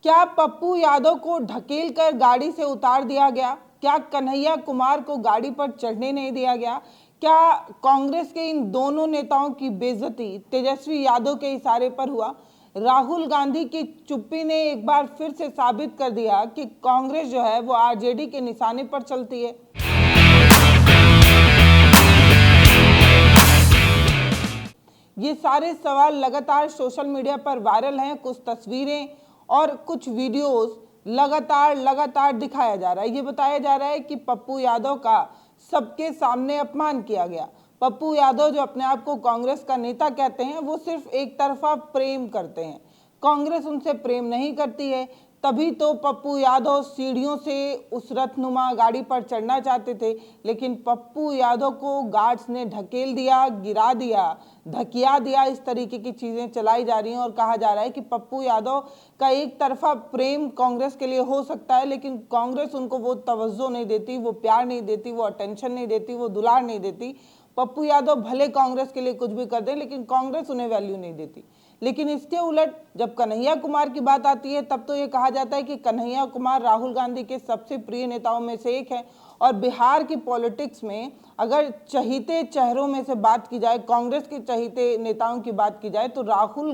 क्या पप्पू यादव को ढकेल कर गाड़ी से उतार दिया गया? क्या कन्हैया कुमार को गाड़ी पर चढ़ने नहीं दिया गया? क्या कांग्रेस के इन दोनों नेताओं की बेइज्जती तेजस्वी यादव के इशारे पर हुआ? राहुल गांधी की चुप्पी ने एक बार फिर से साबित कर दिया कि कांग्रेस जो है वो आरजेडी के निशाने पर चलती है। ये सारे सवाल लगातार सोशल मीडिया पर वायरल हैं। कुछ तस्वीरें और कुछ वीडियोस लगातार दिखाया जा रहा है। ये बताया जा रहा है कि पप्पू यादव का सबके सामने अपमान किया गया। पप्पू यादव जो अपने आप को कांग्रेस का नेता कहते हैं, वो सिर्फ एक तरफा प्रेम करते हैं। कांग्रेस उनसे प्रेम नहीं करती है, तभी तो पप्पू यादव सीढ़ियों से उस रथनुमा गाड़ी पर चढ़ना चाहते थे, लेकिन पप्पू यादव को गार्ड्स ने ढकेल दिया, गिरा दिया, धकिया दिया। इस तरीके की चीज़ें चलाई जा रही हैं और कहा जा रहा है कि पप्पू यादव का एक तरफा प्रेम कांग्रेस के लिए हो सकता है, लेकिन कांग्रेस उनको वो तवज्जो नहीं देती, वो प्यार नहीं देती, वो अटेंशन नहीं देती, वो दुलार नहीं देती। पप्पू यादव भले कांग्रेस के लिए कुछ भी कर दें, लेकिन कांग्रेस उन्हें वैल्यू नहीं देती। लेकिन इसके उलट जब कन्हैया कुमार की बात आती है, तब तो ये कहा जाता है कि कन्हैया कुमार राहुल गांधी के सबसे प्रिय नेताओं में से एक है। और बिहार की पॉलिटिक्स में अगर चहीते चेहरों में से बात की जाए, कांग्रेस के चहीते नेताओं की बात की जाए, तो राहुल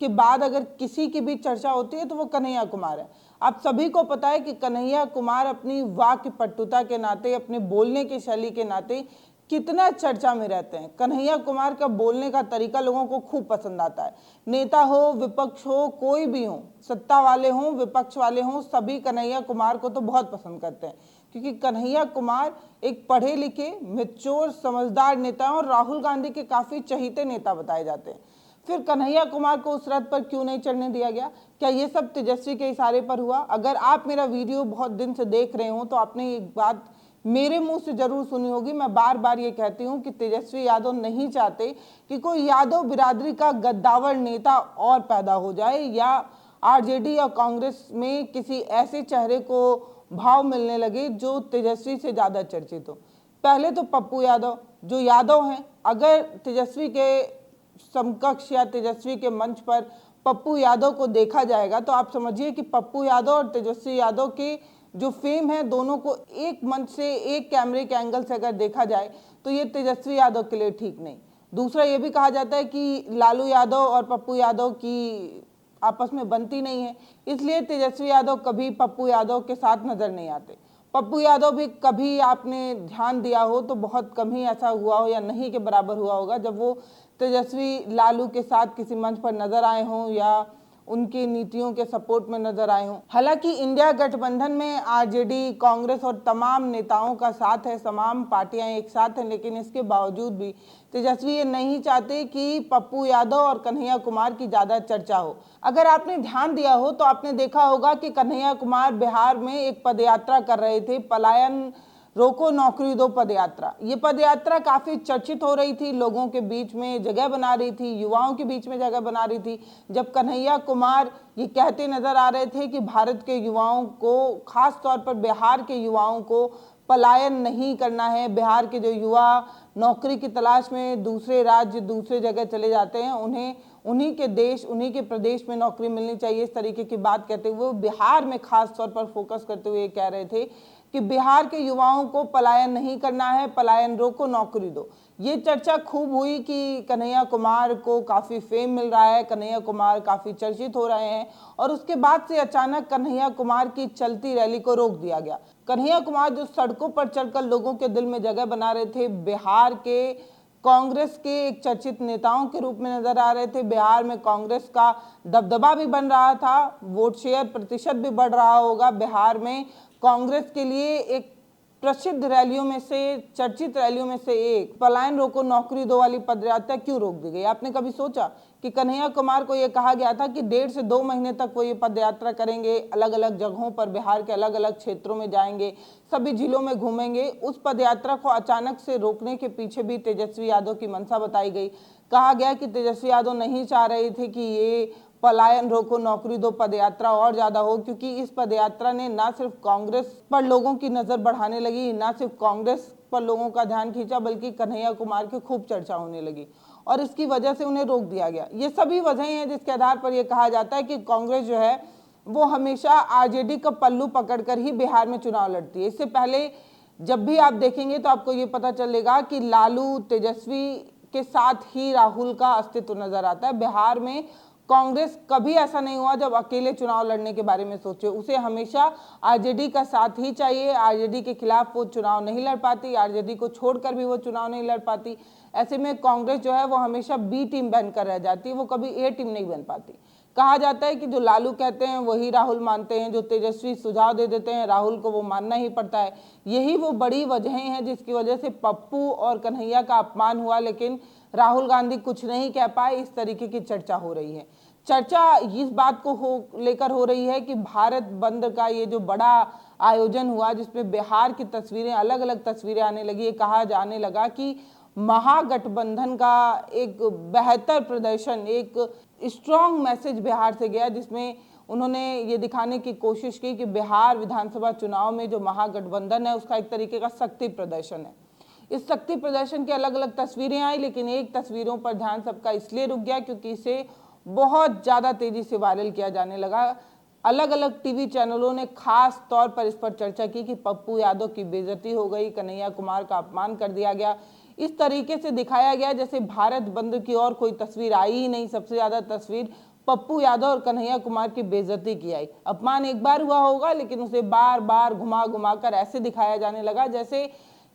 के बाद अगर किसी की भी चर्चा होती है तो वो कन्हैया कुमार है। आप सभी को पता है कि कन्हैया कुमार अपनी वाक्य पटुता के नाते, अपने बोलने की शैली के नाते कितना चर्चा में रहते हैं। कन्हैया कुमार का बोलने का तरीका लोगों को खूब पसंद आता है। नेता हो, विपक्ष हो, कोई भी हो, सत्ता वाले हों, विपक्ष वाले हों, सभी कन्हैया कुमार को तो बहुत पसंद करते हैं, क्योंकि कन्हैया कुमार एक पढ़े लिखे, मैच्योर, समझदार नेता हैं और राहुल गांधी के काफ़ी चहीते नेता बताए जाते हैं। फिर कन्हैया कुमार को उस रथ पर क्यों नहीं चढ़ने दिया गया? क्या ये सब तेजस्वी के इशारे पर हुआ? अगर आप मेरा वीडियो बहुत दिन से देख रहे हो तो आपने एक बात मेरे मुंह से जरूर सुनी होगी। मैं बार बार ये कहती हूँ कि तेजस्वी यादव नहीं चाहते कि कोई यादव बिरादरी का गद्दावर नेता और पैदा हो जाए, या आरजेडी या कांग्रेस में किसी ऐसे चेहरे को भाव मिलने लगे जो तेजस्वी से ज़्यादा चर्चित हो। पहले तो पप्पू यादव जो यादव हैं, अगर तेजस्वी के समकक्ष या तेजस्वी के मंच पर पप्पू यादव को देखा जाएगा तो आप समझिए कि पप्पू यादव और तेजस्वी यादव के जो फेम है, दोनों को एक मंच से, एक कैमरे के एंगल से अगर देखा जाए तो ये तेजस्वी यादव के लिए ठीक नहीं। दूसरा ये भी कहा जाता है कि लालू यादव और पप्पू यादव की आपस में बनती नहीं है, इसलिए तेजस्वी यादव कभी पप्पू यादव के साथ नजर नहीं आते। पप्पू यादव भी कभी आपने ध्यान दिया हो तो बहुत कम ही ऐसा हुआ हो या नहीं के बराबर हुआ होगा जब वो तेजस्वी लालू के साथ किसी मंच पर नजर आए हों या उनकी नीतियों के सपोर्ट में नजर आए हों। हालांकि इंडिया गठबंधन में आरजेडी, कांग्रेस और तमाम नेताओं का साथ है, तमाम पार्टियां एक साथ हैं, लेकिन इसके बावजूद भी तेजस्वी ये नहीं चाहते कि पप्पू यादव और कन्हैया कुमार की ज़्यादा चर्चा हो। अगर आपने ध्यान दिया हो तो आपने देखा होगा कि कन्हैया कुमार बिहार में एक पदयात्रा कर रहे थे, पलायन रोको नौकरी दो पदयात्रा। ये पदयात्रा काफ़ी चर्चित हो रही थी, लोगों के बीच में जगह बना रही थी, युवाओं के बीच में जगह बना रही थी। जब कन्हैया कुमार ये कहते नजर आ रहे थे कि भारत के युवाओं को, खास तौर पर बिहार के युवाओं को पलायन नहीं करना है, बिहार के जो युवा नौकरी की तलाश में दूसरे राज्य, दूसरे जगह चले जाते हैं, उन्हें उन्हीं के देश, उन्हीं के प्रदेश में नौकरी मिलनी चाहिए, इस तरीके की बात कहते हुए बिहार में खास तौर पर फोकस करते हुए कह रहे थे कि बिहार के युवाओं को पलायन नहीं करना है, पलायन रोको नौकरी दो। ये चर्चा खूब हुई कि कन्हैया कुमार को काफ़ी फेम मिल रहा है, कन्हैया कुमार काफ़ी चर्चित हो रहे हैं, और उसके बाद से अचानक कन्हैया कुमार की चलती रैली को रोक दिया गया। कन्हैया कुमार जो सड़कों पर चढ़कर लोगों के दिल में जगह बना रहे थे, बिहार के कांग्रेस के एक चर्चित नेताओं के रूप में नजर आ रहे थे, बिहार में कांग्रेस का दबदबा भी बन रहा था, वोट शेयर प्रतिशत भी बढ़ रहा होगा। बिहार में कांग्रेस के लिए एक प्रसिद्ध रैलियों में से, चर्चित रैलियों में से एक पलायन रोको नौकरी दो वाली पदयात्रा क्यों रोक दी गई? आपने कभी सोचा कि कन्हैया कुमार को यह कहा गया था कि 1.5 से 2 महीने तक वो ये पदयात्रा करेंगे, अलग अलग जगहों पर बिहार के अलग अलग क्षेत्रों में जाएंगे, सभी जिलों में घूमेंगे। उस पदयात्रा को अचानक से रोकने के पीछे भी तेजस्वी यादव की मंशा बताई गई। कहा गया कि तेजस्वी यादव नहीं चाह रहे थे कि ये पलायन रोको नौकरी दो पदयात्रा और ज़्यादा हो, क्योंकि इस पदयात्रा ने ना सिर्फ कांग्रेस पर लोगों की नज़र बढ़ाने लगी, ना सिर्फ कांग्रेस पर लोगों का ध्यान खींचा, बल्कि कन्हैया कुमार की खूब चर्चा होने लगी और इसकी वजह से उन्हें रोक दिया गया। ये सभी वजहें हैं जिसके आधार पर यह कहा जाता है कि कांग्रेस जो है वो हमेशा आरजेडी का पल्लू पकड़कर ही बिहार में चुनाव लड़ती है। इससे पहले जब भी आप देखेंगे तो आपको ये पता चलेगा कि लालू, तेजस्वी के साथ ही राहुल का अस्तित्व नजर आता है। बिहार में कांग्रेस कभी ऐसा नहीं हुआ जब अकेले चुनाव लड़ने के बारे में सोचे, उसे हमेशा आरजेडी का साथ ही चाहिए। आरजेडी के खिलाफ वो चुनाव नहीं लड़ पाती, आरजेडी को छोड़कर भी वो चुनाव नहीं लड़ पाती। ऐसे में कांग्रेस जो है वो हमेशा बी टीम बनकर रह जाती है, वो कभी ए टीम नहीं बन पाती। कहा जाता है कि जो लालू कहते हैं वही राहुल मानते हैं, जो तेजस्वी सुझाव दे देते हैं राहुल को वो मानना ही पड़ता है। यही वो बड़ी वजहें हैं जिसकी वजह से पप्पू और कन्हैया का अपमान हुआ, लेकिन राहुल गांधी कुछ नहीं कह पाए। इस तरीके की चर्चा हो रही है। चर्चा इस बात को लेकर हो रही है कि भारत बंद का ये जो बड़ा आयोजन हुआ जिसमें बिहार की तस्वीरें, अलग अलग तस्वीरें आने लगी, ये कहा जाने लगा कि महागठबंधन का एक बेहतर प्रदर्शन, एक स्ट्रॉन्ग मैसेज बिहार से गया, जिसमें उन्होंने ये दिखाने की कोशिश की कि बिहार विधानसभा चुनाव में जो महागठबंधन है उसका एक तरीके का शक्ति प्रदर्शन है। इस शक्ति प्रदर्शन की अलग अलग तस्वीरें आई, लेकिन एक तस्वीरों पर ध्यान सबका इसलिए रुक गया क्योंकि इसे बहुत ज़्यादा तेजी से वायरल किया जाने लगा। अलग अलग टीवी चैनलों ने खास तौर पर इस पर चर्चा की कि पप्पू यादव की बेइज्जती हो गई, कन्हैया कुमार का अपमान कर दिया गया। इस तरीके से दिखाया गया जैसे भारत बंद की और कोई तस्वीर आई ही नहीं। सबसे ज़्यादा तस्वीर पप्पू यादव और कन्हैया कुमार की बेइज्जती की आई। अपमान एक बार हुआ होगा, लेकिन उसे बार बार घुमा घुमा कर ऐसे दिखाया जाने लगा जैसे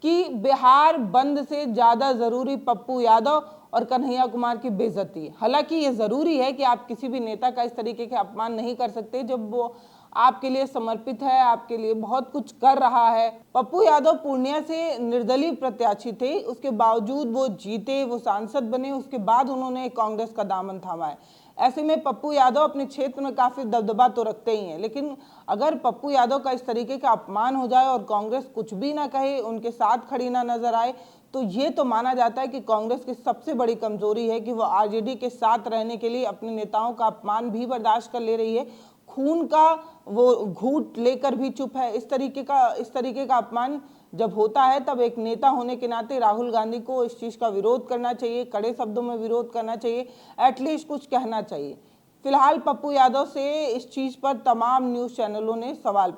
कि बिहार बंद से ज़्यादा ज़रूरी पप्पू यादव और कन्हैया कुमार की बेइज्जती है। हालांकि ये ज़रूरी है कि आप किसी भी नेता का इस तरीके के अपमान नहीं कर सकते जब वो आपके लिए समर्पित है, आपके लिए बहुत कुछ कर रहा है। पप्पू यादव पूर्णिया से निर्दलीय प्रत्याशी थे, उसके बावजूद वो जीते, वो सांसद बने, उसके बाद उन्होंने कांग्रेस का दामन थामा है। ऐसे में पप्पू यादव अपने क्षेत्र में काफ़ी दबदबा तो रखते ही हैं, लेकिन अगर पप्पू यादव का इस तरीके का अपमान हो जाए और कांग्रेस कुछ भी ना कहे, उनके साथ खड़ी ना नजर आए, तो ये तो माना जाता है कि कांग्रेस की सबसे बड़ी कमजोरी है कि वो आरजेडी के साथ रहने के लिए अपने नेताओं का अपमान भी बर्दाश्त कर ले रही है, खून का वो घूंट लेकर भी चुप है। इस तरीके का अपमान जब होता है तब एक नेता होने के नाते राहुल गांधी को इस चीज़ का विरोध करना चाहिए, कड़े शब्दों में विरोध करना चाहिए, एटलीस्ट कुछ कहना चाहिए। फिलहाल पप्पू यादव से इस चीज़ पर तमाम न्यूज़ चैनलों ने सवाल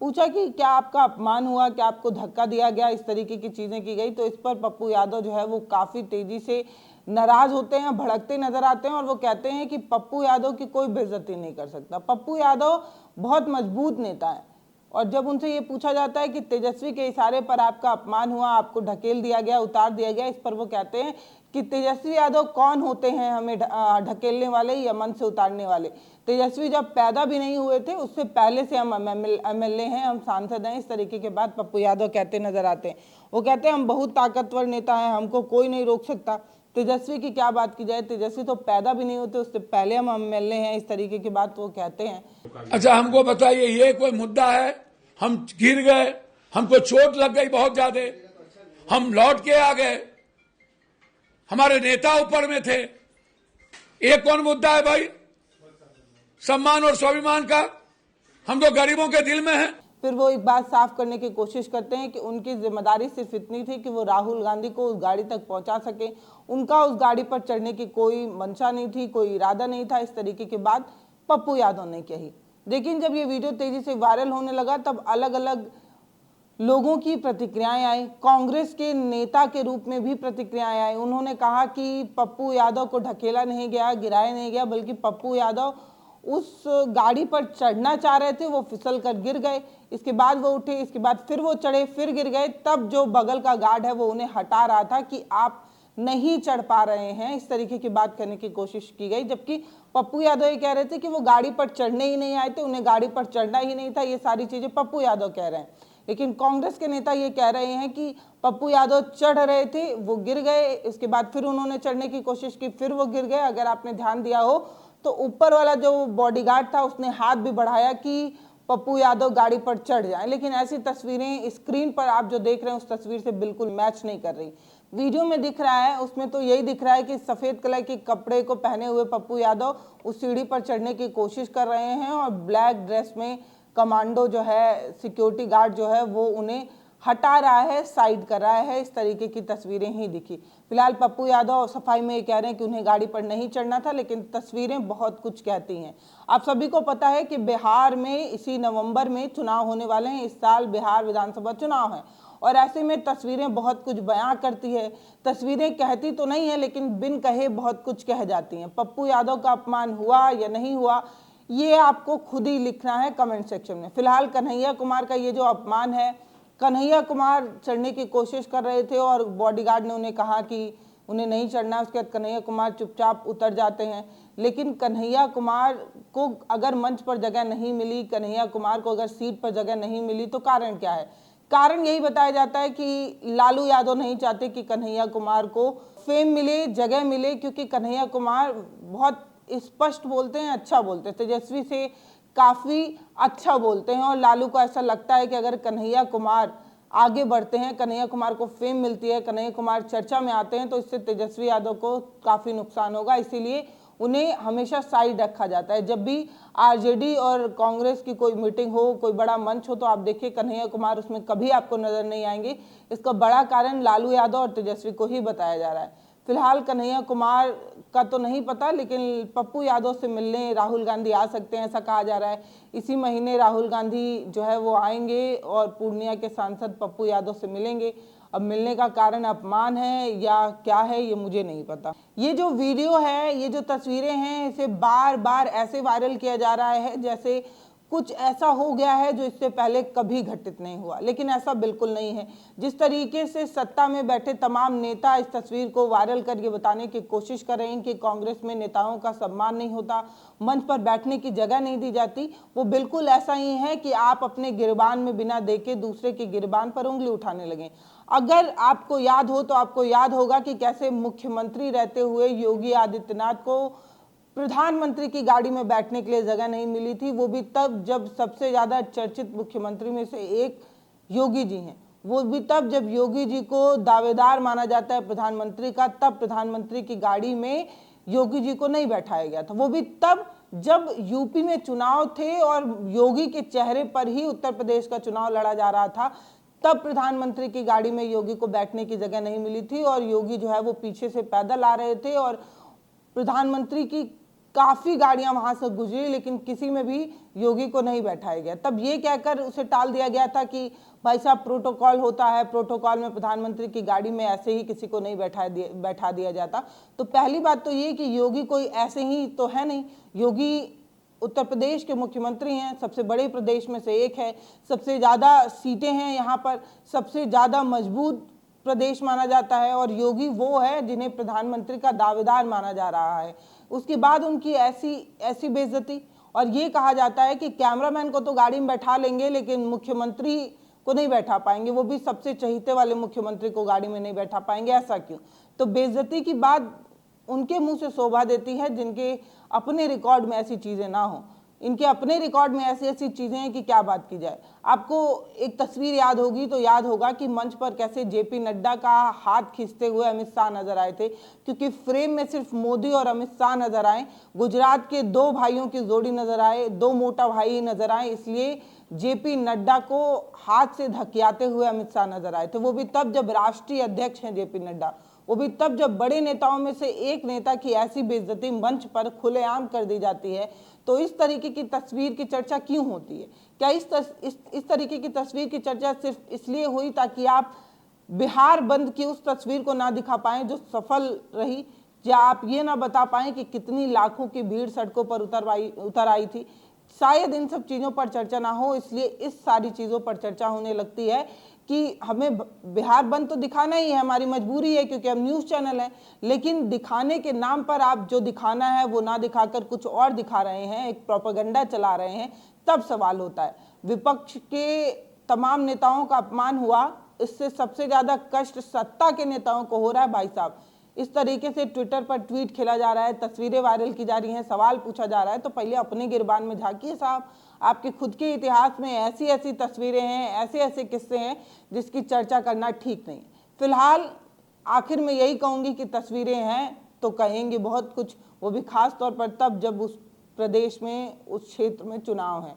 पूछा कि क्या आपका अपमान हुआ, क्या आपको धक्का दिया गया, इस तरीके की चीज़ें की गई। तो इस पर पप्पू यादव जो है वो काफ़ी तेज़ी से नाराज़ होते हैं, भड़कते नजर आते हैं और वो कहते हैं कि पप्पू यादव की कोई बेइज्जती नहीं कर सकता। पप्पू यादव बहुत मजबूत नेता है और जब उनसे ये पूछा जाता है कि तेजस्वी के इशारे पर आपका अपमान हुआ, आपको ढकेल दिया गया, उतार दिया गया, इस पर वो कहते हैं कि तेजस्वी यादव कौन होते हैं हमें ढकेलने वाले या मन से उतारने वाले। तेजस्वी जब पैदा भी नहीं हुए थे उससे पहले से हम एमएलए हैं, हम सांसद हैं। इस तरीके के बात पप्पू यादव कहते नजर आते हैं। वो कहते हैं हम बहुत ताकतवर नेता हैं, हमको कोई नहीं रोक सकता। तेजस्वी की क्या बात की जाए, तेजस्वी तो पैदा भी नहीं होते, उससे पहले हम एमएलए हैं। इस तरीके की बात वो कहते हैं। अच्छा हमको बताइए, ये कोई मुद्दा है? हम गिर गए, हमको चोट लग गई बहुत ज्यादा, हम लौट के आ गए, हमारे नेता ऊपर में थे, ये कौन मुद्दा है भाई? सम्मान और स्वाभिमान का हम तो गरीबों के दिल में है। फिर वो एक बात साफ करने की कोशिश करते हैं कि उनकी जिम्मेदारी सिर्फ इतनी थी कि वो राहुल गांधी को उस गाड़ी तक पहुंचा सके, उनका उस गाड़ी पर चढ़ने की कोई मंशा नहीं थी, कोई इरादा नहीं था। इस तरीके की बात पप्पू यादव ने कही। लेकिन जब ये वीडियो तेजी से वायरल होने लगा तब अलग अलग लोगों की प्रतिक्रियाएं आई, कांग्रेस के नेता के रूप में भी प्रतिक्रियाएं आई। उन्होंने कहा कि पप्पू यादव को ढकेला नहीं गया, गिराया नहीं गया, बल्कि पप्पू यादव उस गाड़ी पर चढ़ना चाह रहे थे, वो फिसल कर गिर गए। इसके बाद वो उठे, इसके बाद फिर वो चढ़े, फिर गिर गए। तब जो बगल का गार्ड है वो उन्हें हटा रहा था कि आप नहीं चढ़ पा रहे हैं, इस तरीके की बात करने की कोशिश की गई। जबकि पप्पू यादव ये कह रहे थे कि वो गाड़ी पर चढ़ने ही नहीं आए थे, उन्हें गाड़ी पर चढ़ना ही नहीं था। ये सारी चीजें पप्पू यादव कह रहे हैं, लेकिन कांग्रेस के नेता ये कह रहे हैं कि पप्पू यादव चढ़ रहे थे, वो गिर गए, इसके बाद फिर उन्होंने चढ़ने की कोशिश की, फिर वो गिर गए। अगर आपने ध्यान दिया हो तो ऊपर वाला जो बॉडीगार्ड था उसने हाथ भी बढ़ाया कि पप्पू यादव गाड़ी पर चढ़ जाए, लेकिन ऐसी तस्वीरें स्क्रीन पर आप जो देख रहे हैं उस तस्वीर से बिल्कुल मैच नहीं कर रही। वीडियो में दिख रहा है उसमें तो यही दिख रहा है कि सफेद कलर के कपड़े को पहने हुए पप्पू यादव उस सीढ़ी पर चढ़ने की कोशिश कर रहे हैं और ब्लैक ड्रेस में कमांडो जो है, सिक्योरिटी गार्ड जो है, वो उन्हें हटा रहा है, साइड कर रहा है। इस तरीके की तस्वीरें ही दिखी। फिलहाल पप्पू यादव सफाई में ये कह रहे हैं कि उन्हें गाड़ी पर नहीं चढ़ना था, लेकिन तस्वीरें बहुत कुछ कहती हैं। आप सभी को पता है कि बिहार में इसी नवंबर में चुनाव होने वाले हैं। इस साल बिहार विधानसभा चुनाव है और ऐसे में तस्वीरें बहुत कुछ बयां करती है। तस्वीरें कहती तो नहीं है, लेकिन बिन कहे बहुत कुछ कह जाती हैं। पप्पू यादव का अपमान हुआ या नहीं हुआ, ये आपको खुद ही लिखना है कमेंट सेक्शन में। फिलहाल कन्हैया कुमार का ये जो अपमान है, कन्हैया कुमार चढ़ने की कोशिश कर रहे थे और बॉडीगार्ड ने उन्हें कहा कि उन्हें नहीं चढ़ना। उसके बाद कन्हैया कुमार चुपचाप उतर जाते हैं। लेकिन कन्हैया कुमार को अगर मंच पर जगह नहीं मिली, कन्हैया कुमार को अगर सीट पर जगह नहीं मिली, तो कारण क्या है? कारण यही बताया जाता है कि लालू यादव नहीं चाहते कि कन्हैया कुमार को फेम मिले, जगह मिले, क्योंकि कन्हैया कुमार बहुत स्पष्ट बोलते हैं, अच्छा बोलते हैं, तेजस्वी से काफ़ी अच्छा बोलते हैं। और लालू को ऐसा लगता है कि अगर कन्हैया कुमार आगे बढ़ते हैं, कन्हैया कुमार को फेम मिलती है, कन्हैया कुमार चर्चा में आते हैं, तो इससे तेजस्वी यादव को काफ़ी नुकसान होगा। इसीलिए उन्हें हमेशा साइड रखा जाता है। जब भी आरजेडी और कांग्रेस की कोई मीटिंग हो, कोई बड़ा मंच हो, तो आप देखिए कन्हैया कुमार उसमें कभी आपको नजर नहीं आएंगे। इसका बड़ा कारण लालू यादव और तेजस्वी को ही बताया जा रहा है। फिलहाल कन्हैया कुमार का तो नहीं पता, लेकिन पप्पू यादव से मिलने राहुल गांधी आ सकते हैं, ऐसा कहा जा रहा है। इसी महीने राहुल गांधी जो है वो आएंगे और पूर्णिया के सांसद पप्पू यादव से मिलेंगे। अब मिलने का कारण अपमान है या क्या है, ये मुझे नहीं पता। ये जो वीडियो है, ये जो तस्वीरें हैं, इसे बार बार ऐसे वायरल किया जा रहा है जैसे कुछ ऐसा हो गया है जो इससे पहले कभी घटित नहीं हुआ, लेकिन ऐसा बिल्कुल नहीं है। जिस तरीके से सत्ता में बैठे तमाम नेता इस तस्वीर को वायरल करके बताने की कोशिश कर रहे हैं कि कांग्रेस में नेताओं का सम्मान नहीं होता, मंच पर बैठने की जगह नहीं दी जाती, वो बिल्कुल ऐसा ही है कि आप अपने गिरबान में बिना देखे दूसरे के गिरबान पर उंगली उठाने लगे। अगर आपको याद हो तो आपको याद होगा कि कैसे मुख्यमंत्री रहते हुए योगी आदित्यनाथ को प्रधानमंत्री की गाड़ी में बैठने के लिए जगह नहीं मिली थी। वो भी तब जब सबसे ज्यादा चर्चित मुख्यमंत्री में से एक योगी जी हैं। वो भी तब जब योगी जी को दावेदार माना जाता है प्रधानमंत्री का, तब प्रधानमंत्री की गाड़ी में योगी जी को नहीं बैठाया गया था। वो भी तब जब यूपी में चुनाव थे और योगी के चेहरे पर ही उत्तर प्रदेश का चुनाव लड़ा जा रहा था, तब प्रधानमंत्री की गाड़ी में योगी को बैठने की जगह नहीं मिली थी और योगी जो है वो पीछे से पैदल आ रहे थे और प्रधानमंत्री की काफी गाड़ियां वहां से गुजरी, लेकिन किसी में भी योगी को नहीं बैठाया गया। तब ये कहकर उसे टाल दिया गया था कि भाई साहब प्रोटोकॉल होता है, प्रोटोकॉल में प्रधानमंत्री की गाड़ी में ऐसे ही किसी को नहीं बैठा दिया जाता। तो पहली बात तो ये कि योगी कोई ऐसे ही तो है नहीं। योगी उत्तर प्रदेश के मुख्यमंत्री हैं, सबसे बड़े प्रदेश में से एक है, सबसे ज़्यादा सीटें हैं यहाँ पर, सबसे ज़्यादा मजबूत प्रदेश माना जाता है और योगी वो है जिन्हें प्रधानमंत्री का दावेदार माना जा रहा है। उसके बाद उनकी ऐसी बेइज्जती, और ये कहा जाता है कि कैमरामैन को तो गाड़ी में बैठा लेंगे लेकिन मुख्यमंत्री को नहीं बैठा पाएंगे, वो भी सबसे चहीते वाले मुख्यमंत्री को गाड़ी में नहीं बैठा पाएंगे। ऐसा क्यों? तो बेइज्जती की बात उनके मुंह से शोभा देती है जिनके अपने रिकॉर्ड में ऐसी चीजें ना हो। इनके अपने रिकॉर्ड में ऐसी ऐसी चीजें हैं कि क्या बात की जाए। आपको एक तस्वीर याद होगी तो याद होगा कि मंच पर कैसे जेपी नड्डा का हाथ खींचते हुए अमित शाह नजर आए थे, क्योंकि फ्रेम में सिर्फ मोदी और अमित शाह नजर आए, गुजरात के दो भाइयों की जोड़ी नजर आए, दो मोटा भाई नजर आए, इसलिए जेपी नड्डा को हाथ से धकियाते हुए अमित शाह नजर आए थे। वो भी तब जब राष्ट्रीय अध्यक्ष हैं जेपी नड्डा, वो भी तब जब बड़े नेताओं में से एक नेता की ऐसी बेइज्जती मंच पर खुलेआम कर दी जाती है। तो इस तरीके की तस्वीर की चर्चा क्यों होती है? क्या इस तरीके की तस्वीर की चर्चा सिर्फ इसलिए हुई ताकि आप बिहार बंद की उस तस्वीर को ना दिखा पाएं जो सफल रही, या आप ये ना बता पाएं कि कितनी लाखों की भीड़ सड़कों पर उतर आई थी? शायद इन सब चीज़ों पर चर्चा ना हो, इसलिए इस सारी चीज़ों पर चर्चा होने लगती है कि हमें बिहार बंद तो दिखाना ही है, हमारी मजबूरी है क्योंकि हम न्यूज़ चैनल हैं, लेकिन दिखाने के नाम पर आप जो दिखाना है वो ना दिखाकर कुछ और दिखा रहे हैं, एक प्रोपेगेंडा चला रहे हैं, तब सवाल होता है। विपक्ष के तमाम नेताओं का अपमान हुआ, इससे सबसे ज़्यादा कष्ट सत्ता के नेताओं को हो रहा है। भाई साहब, इस तरीके से ट्विटर पर ट्वीट खेला जा रहा है, तस्वीरें वायरल की जा रही हैं, सवाल पूछा जा रहा है, तो पहले अपने गिरबान में झांकिए साहब। आपके खुद के इतिहास में ऐसी ऐसी तस्वीरें हैं, ऐसे ऐसे किस्से हैं जिसकी चर्चा करना ठीक नहीं। फिलहाल आखिर में यही कहूँगी कि तस्वीरें हैं तो कहेंगे बहुत कुछ, वो भी खास तौर पर तब जब उस प्रदेश में, उस क्षेत्र में चुनाव है।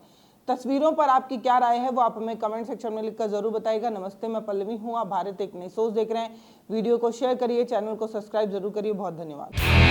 तस्वीरों पर आपकी क्या राय है वो आप हमें कमेंट सेक्शन में लिखकर जरूर बताइएगा। नमस्ते, मैं पल्लवी हूँ, आप भारत एक नई सोच देख रहे हैं। वीडियो को शेयर करिए, चैनल को सब्सक्राइब जरूर करिए। बहुत धन्यवाद।